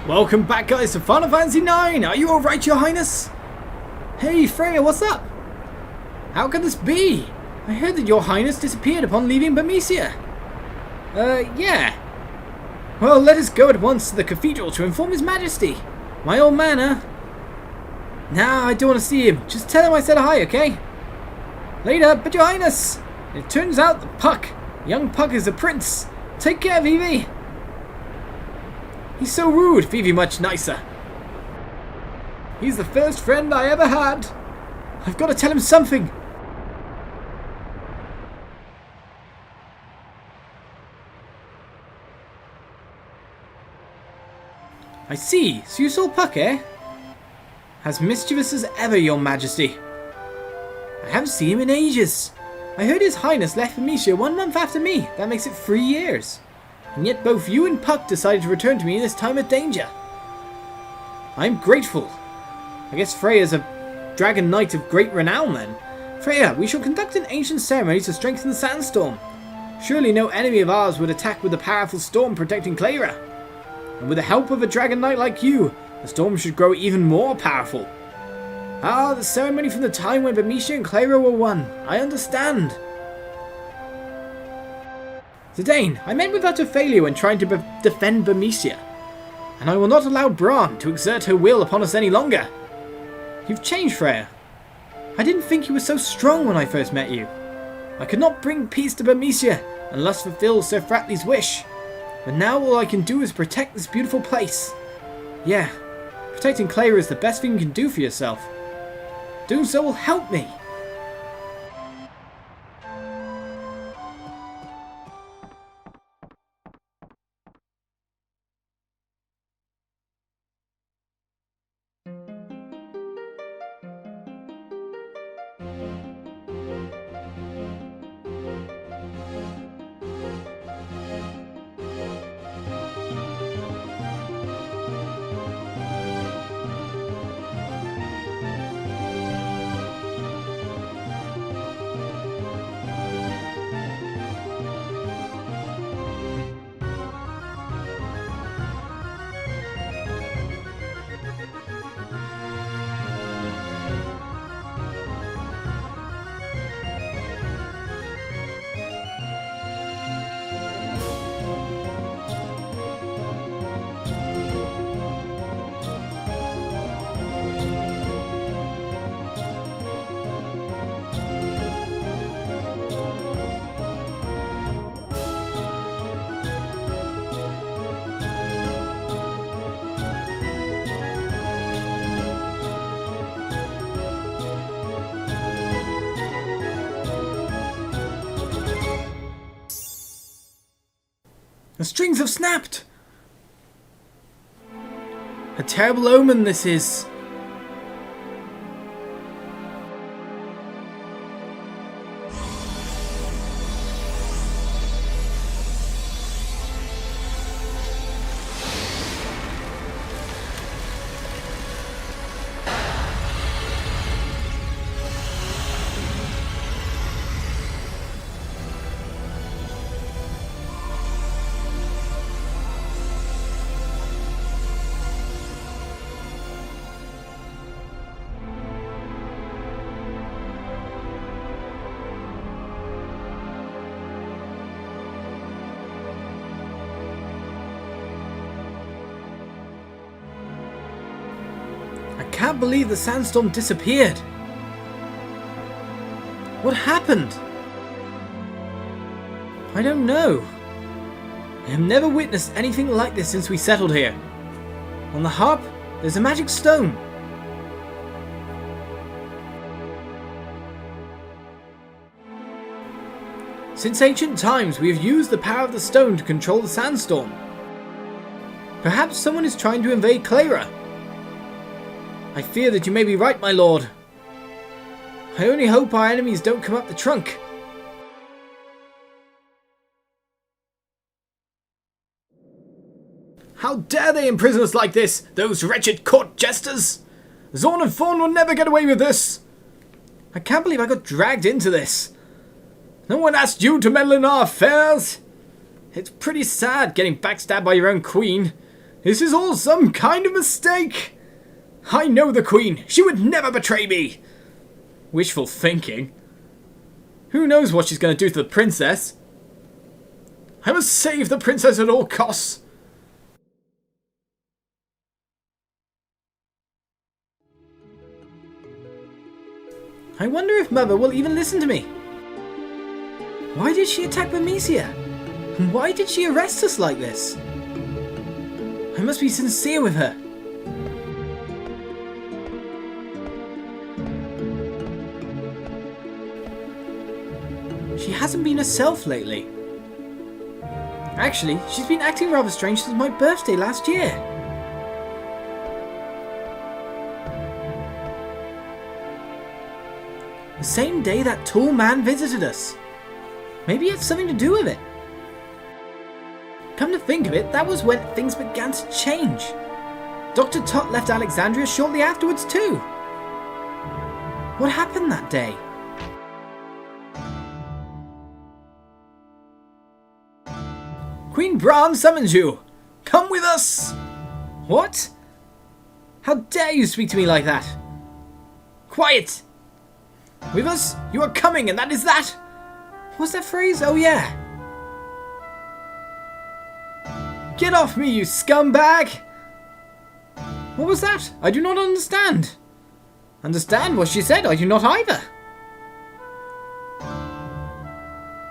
Welcome back, guys, to Final Fantasy 9. Are you alright, your highness? Hey, Freya, what's up? How can this be? I heard that your highness disappeared upon leaving Bermesia. Yeah. Well, let us go at once to the Cathedral to inform His Majesty. My old man, huh? Nah, I don't want to see him. Just tell him I said hi, okay? Later, but your highness. It turns out that Puck, young Puck, is a prince. Take care, Vivi. He's so rude, Vivi much nicer. He's the first friend I ever had. I've got to tell him something. I see. So you saw Puck, eh? As mischievous as ever, your majesty. I haven't seen him in ages. I heard his highness left Bermesia 1 month after me. That makes it 3 years. And yet both you and Puck decided to return to me in this time of danger. I'm grateful. I guess Freya's a dragon knight of great renown then. Freya, we shall conduct an ancient ceremony to strengthen the sandstorm. Surely no enemy of ours would attack with a powerful storm protecting Cleyra. And with the help of a dragon knight like you, the storm should grow even more powerful. Ah, the ceremony from the time when Bermesia and Cleyra were one. I understand. Zidane, I met with utter failure when trying to defend Bermesia, and I will not allow Bran to exert her will upon us any longer. You've changed, Freya. I didn't think you were so strong when I first met you. I could not bring peace to Bermesia unless fulfill Sir Fratley's wish, but now all I can do is protect this beautiful place. Yeah, protecting Cleyra is the best thing you can do for yourself. Doing so will help me. The strings have snapped! A terrible omen this is. I can't believe the sandstorm disappeared. What happened? I don't know. I have never witnessed anything like this since we settled here. On the harp, there's a magic stone. Since ancient times, we have used the power of the stone to control the sandstorm. Perhaps someone is trying to invade Cleyra. I fear that you may be right, my lord. I only hope our enemies don't come up the trunk. How dare they imprison us like this, those wretched court jesters! Zorn and Thorn will never get away with this! I can't believe I got dragged into this. No one asked you to meddle in our affairs. It's pretty sad getting backstabbed by your own queen. This is all some kind of mistake. I know the Queen. She would never betray me. Wishful thinking. Who knows what she's going to do to the princess? I must save the princess at all costs. I wonder if Mother will even listen to me. Why did she attack Bermesia? And why did she arrest us like this? I must be sincere with her. She hasn't been herself lately. Actually, she's been acting rather strange since my birthday last year. The same day that tall man visited us. Maybe it had something to do with it. Come to think of it, that was when things began to change. Dr. Tot left Alexandria shortly afterwards too. What happened that day? Queen Bran summons you! Come with us! What? How dare you speak to me like that? Quiet! With us? You are coming, and that is that! What's that phrase? Oh yeah! Get off me, you scumbag! What was that? I do not understand. Understand what she said? I do not either.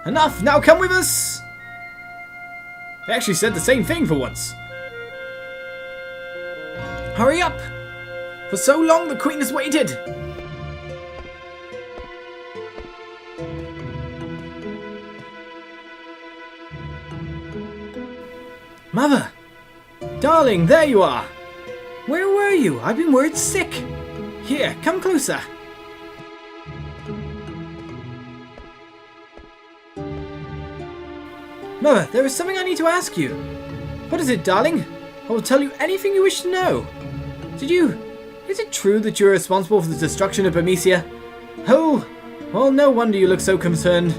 Enough! Now come with us! They actually said the same thing for once. Hurry up! For so long the Queen has waited! Mother! Darling, there you are! Where were you? I've been worried sick! Here, come closer! Mother, there is something I need to ask you. What is it, darling? I will tell you anything you wish to know. Is it true that you are responsible for the destruction of Bermesia? Oh, well, no wonder you look so concerned.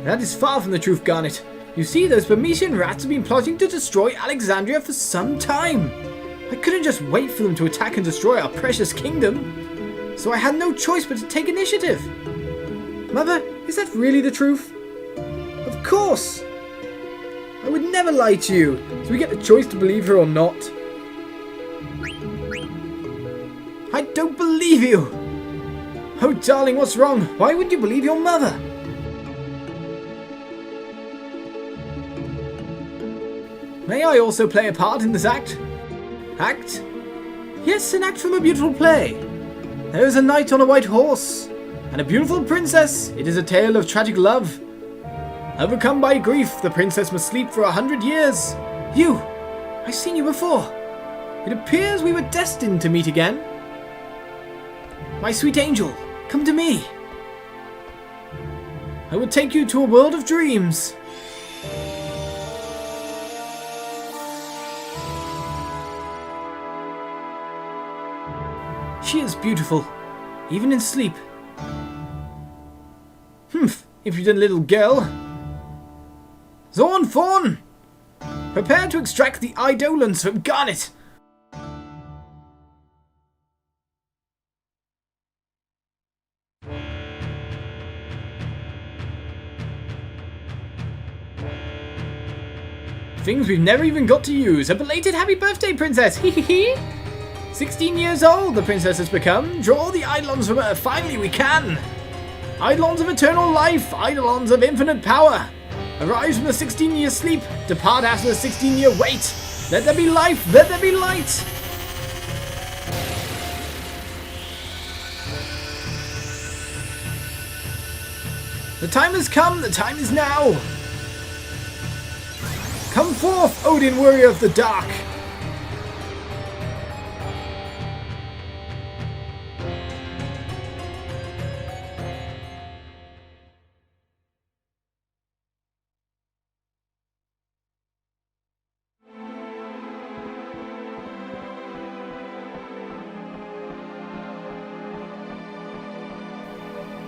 That is far from the truth, Garnet. You see, those Bermesian rats have been plotting to destroy Alexandria for some time. I couldn't just wait for them to attack and destroy our precious kingdom. So I had no choice but to take initiative. Mother, is that really the truth? Of course! I would never lie to you, so we get the choice to believe her or not. I don't believe you! Oh, darling, what's wrong? Why would you believe your mother? May I also play a part in this act? Act? Yes, an act from a beautiful play. There is a knight on a white horse, and a beautiful princess. It is a tale of tragic love. Overcome by grief, the princess must sleep for 100 years. You! I've seen you before. It appears we were destined to meet again. My sweet angel, come to me. I will take you to a world of dreams. She is beautiful, even in sleep. Humph, impudent little girl. Thorn! Prepare to extract the Eidolons from Garnet. Things we've never even got to use. A belated happy birthday, princess! Hee hee hee! 16 years old the princess has become. Draw the Eidolons from her. Finally we can! Eidolons of eternal life. Eidolons of infinite power. Arise from the 16-year sleep. Depart after the 16-year wait. Let there be life. Let there be light. The time has come. The time is now. Come forth, Odin, warrior of the dark.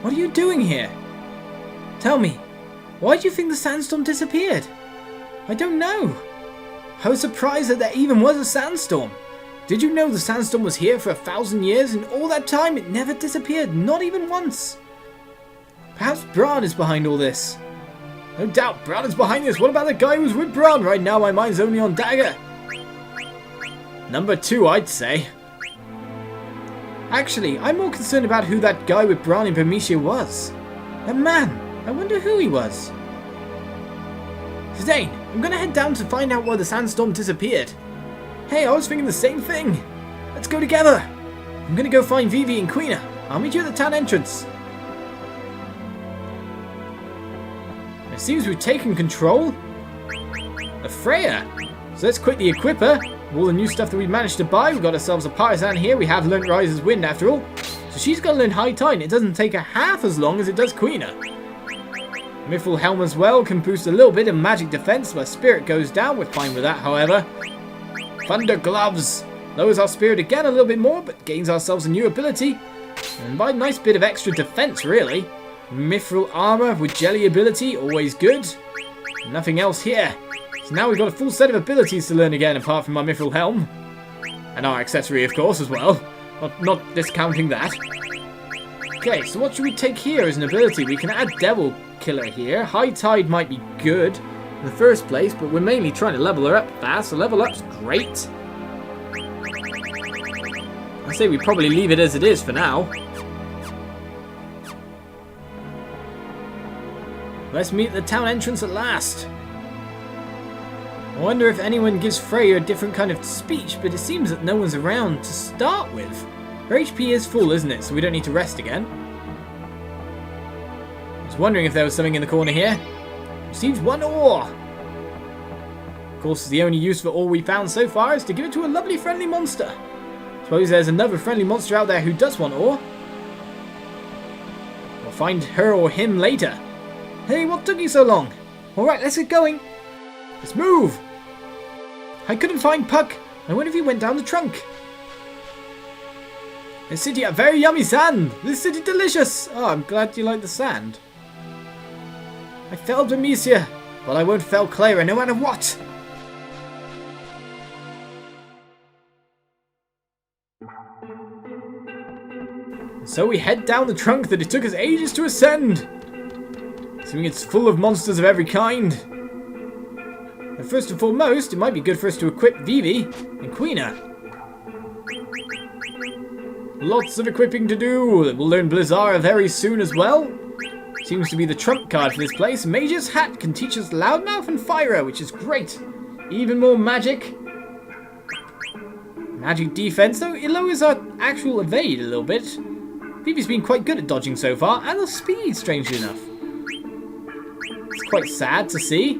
What are you doing here? Tell me, why do you think the sandstorm disappeared? I don't know. I was surprised that there even was a sandstorm. Did you know the sandstorm was here for 1,000 years and all that time it never disappeared, not even once? Perhaps Bran is behind all this. No doubt Bran is behind this. What about the guy who's with Bran? Right now my mind's only on Dagger. Number 2, I'd say. Actually, I'm more concerned about who that guy with Bran and Bernicia was. That man. I wonder who he was. Zidane, I'm gonna head down to find out why the sandstorm disappeared. Hey, I was thinking the same thing. Let's go together. I'm gonna go find Vivi and Quina. I'll meet you at the town entrance. It seems we've taken control of Freya. So let's quickly equip her. All the new stuff that we managed to buy. We've got ourselves a partisan here. We have learnt Rise's Wind after all. So she's got to learn High Tide. It doesn't take her half as long as it does Quina. Mithril Helm as well can boost a little bit of magic defense. But spirit goes down. We're fine with that, however. Thunder Gloves lowers our spirit again a little bit more, but gains ourselves a new ability. And by a nice bit of extra defense, really. Mithril Armor with Jelly ability, always good. Nothing else here. So now we've got a full set of abilities to learn again, apart from our Mithril Helm. And our accessory, of course, as well. Not discounting that. Okay, so what should we take here as an ability? We can add Devil Killer here. High Tide might be good in the first place, but we're mainly trying to level her up fast, so level up's great. I say we probably leave it as it is for now. Let's meet at the town entrance at last. I wonder if anyone gives Freya a different kind of speech, but it seems that no one's around to start with. Her HP is full, isn't it? So we don't need to rest again. I was wondering if there was something in the corner here. Receives 1 ore. Of course, the only use for ore we found so far is to give it to a lovely friendly monster. Suppose there's another friendly monster out there who does want ore. We'll find her or him later. Hey, what took you so long? Alright, let's get going. Let's move. I couldn't find Puck. I wonder if he went down the trunk. This city had very yummy sand. This city delicious. Oh, I'm glad you like the sand. I felled Bernicia, but I won't fell Cleyra no matter what. And so we head down the trunk that it took us ages to ascend. Assuming it's full of monsters of every kind. And first and foremost, it might be good for us to equip Vivi and Quina. Lots of equipping to do. We'll learn Blizzara very soon as well. Seems to be the trump card for this place. Mage's Hat can teach us Loudmouth and Fire, which is great. Even more magic. Magic defense, though, it lowers our actual evade a little bit. Vivi's been quite good at dodging so far, and the speed, strangely enough. It's quite sad to see.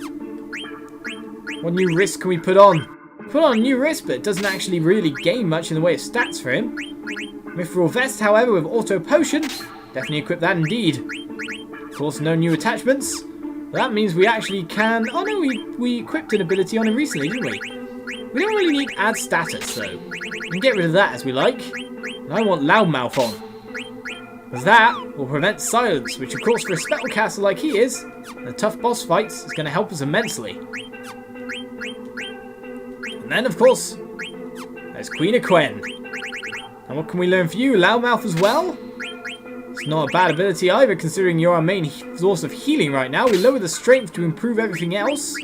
What new risk can we put on? Put on a new risk, but it doesn't actually really gain much in the way of stats for him. Mithril Vest, however, with Auto Potion. Definitely equip that indeed. Of course, no new attachments. But that means we actually can... Oh no, we equipped an ability on him recently, didn't we? We don't really need add status, though. We can get rid of that as we like. And I want Loudmouth on. Because that will prevent silence, which of course for a spellcaster like he is, in the tough boss fights, is going to help us immensely. And then, of course, there's Queen of Quen. And what can we learn for you? Loudmouth as well? It's not a bad ability either, considering you're our main source of healing right now. We lower the strength to improve everything else.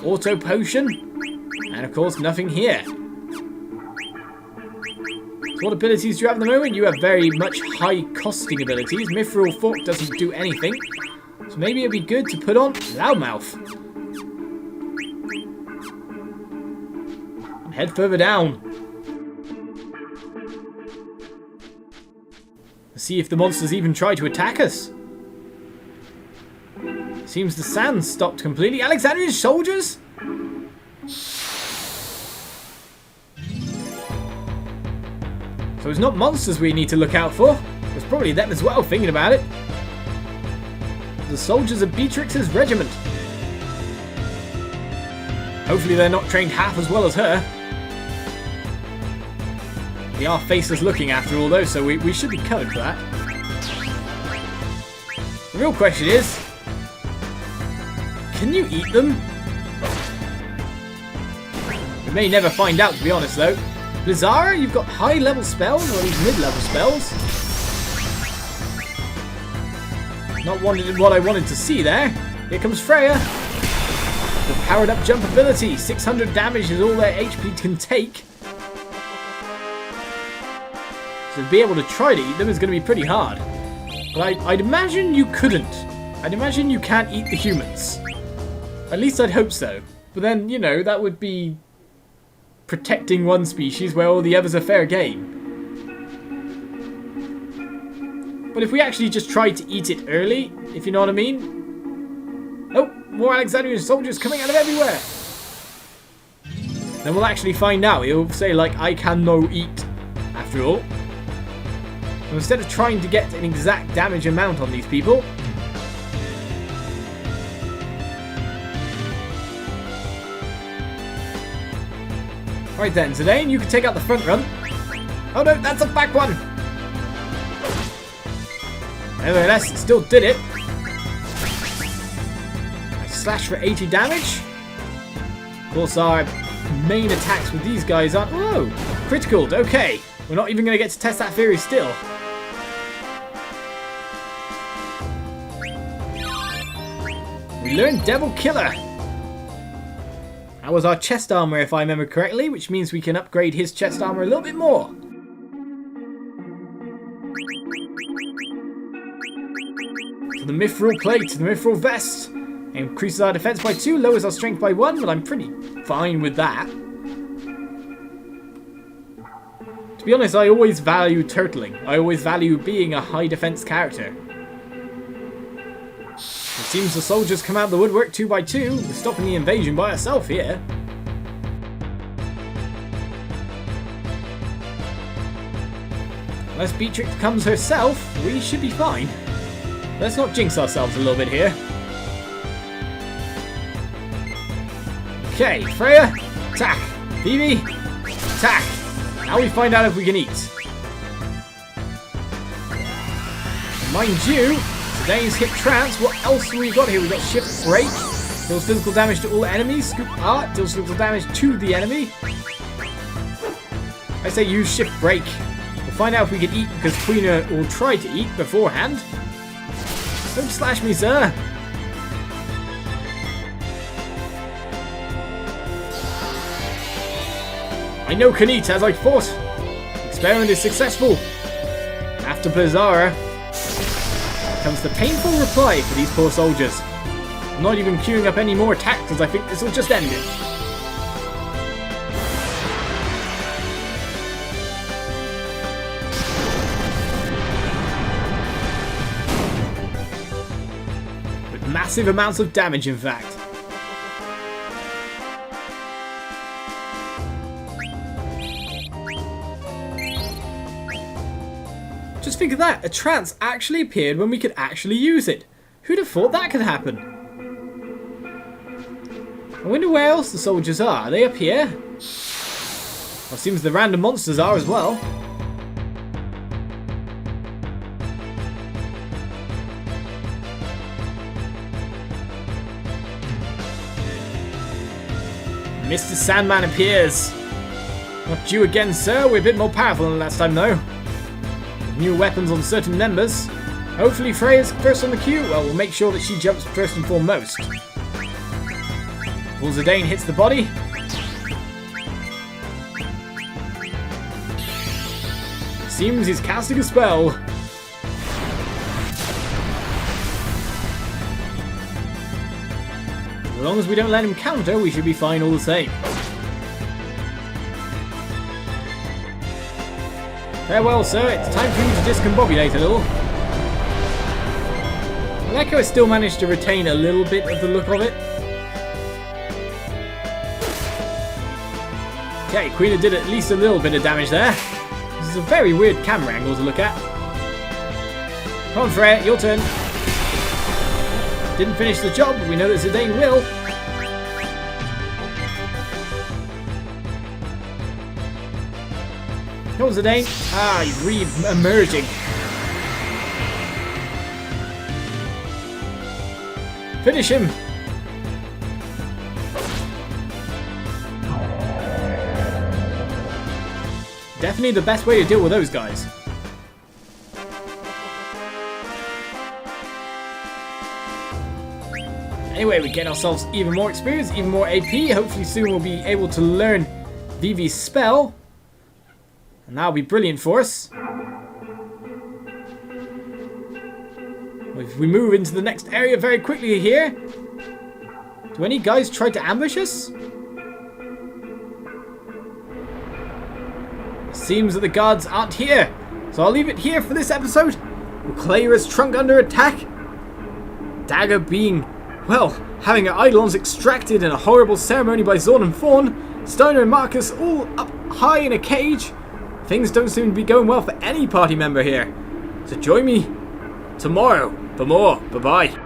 Auto Potion. And of course, nothing here. So what abilities do you have at the moment? You have very much high costing abilities. Mithril Fork doesn't do anything. So maybe it'd be good to put on Loudmouth. And head further down. See if the monsters even try to attack us. Seems the sand stopped completely. Alexandria's soldiers? So it's not monsters we need to look out for. It's probably them as well, thinking about it. The soldiers of Beatrix's regiment. Hopefully they're not trained half as well as her. We are faceless looking after all though, so we should be covered for that. The real question is, can you eat them? We may never find out, to be honest, though. Blizzara, you've got high-level spells, or at least mid-level spells. Not what I wanted to see there. Here comes Freya. The powered-up jump ability. 600 damage is all their HP can take. So to be able to try to eat them is going to be pretty hard. But I'd imagine you couldn't. I'd imagine you can't eat the humans. At least I'd hope so. But then, you know, that would be protecting one species where all the others are fair game. But if we actually just tried to eat it early, if you know what I mean. Oh, more Alexandrian soldiers coming out of everywhere. Then we'll actually find out. He'll say, like, I can no eat, after all. So instead of trying to get an exact damage amount on these people, right then, Zidane, you can take out the front run. Oh no, that's a back one. Nevertheless, it still did it. I slash for 80 damage. Of course, our main attacks with these guys aren't... Whoa! Critical, okay. We're not even going to get to test that theory still. We learned Devil Killer. That was our chest armor, if I remember correctly, which means we can upgrade his chest armor a little bit more. So the Mithril Plate, the Mithril Vest, increases our defense by 2, lowers our strength by 1, but I'm pretty fine with that. To be honest, I always value turtling. I always value being a high defense character. It seems the soldiers come out of the woodwork 2 by 2. We're stopping the invasion by ourselves here. Unless Beatrix comes herself, we should be fine. Let's not jinx ourselves a little bit here. Okay, Freya, attack. Phoebe, attack. Now we find out if we can eat. Mind you, today's hit trance. What else have we got here? We've got Shift Break. Deals physical damage to all enemies. Scoop Art deals physical damage to the enemy. I say use Shift Break. We'll find out if we can eat because Queen will try to eat beforehand. Don't slash me, sir. I know can eat as I thought. Experiment is successful. After Blizzara comes the painful reply for these poor soldiers. I'm not even queuing up any more attacks because I think this will just end it. With massive amounts of damage, in fact. Just think of that, a trance actually appeared when we could actually use it. Who'd have thought that could happen? I wonder where else the soldiers are. Are they up here? Well, it seems the random monsters are as well. Mr. Sandman appears. Not you again, sir. We're a bit more powerful than last time, though. New weapons on certain members. Hopefully Freya's first on the queue. Well, we'll make sure that she jumps first and foremost. Zidane hits the body. Seems he's casting a spell. As long as we don't let him counter, we should be fine all the same. Farewell, sir. It's time for you to discombobulate a little. I like how I still managed to retain a little bit of the look of it. Okay, Queen did at least a little bit of damage there. This is a very weird camera angle to look at. Come on, Freya, your turn. Didn't finish the job, but we know that Zidane will. Come on, Zidane. Ah, he's re-emerging. Finish him. Definitely the best way to deal with those guys. Anyway, we get ourselves even more experience, even more AP. Hopefully soon we'll be able to learn Vivi's spell. And that'll be brilliant for us. If we move into the next area very quickly here. Do any guys try to ambush us? It seems that the guards aren't here. So I'll leave it here for this episode. With Cleyra's trunk under attack. Dagger being, well, having her Eidolons extracted in a horrible ceremony by Zorn and Thorn. Steiner and Marcus all up high in a cage. Things don't seem to be going well for any party member here. So join me tomorrow for more. Bye-bye.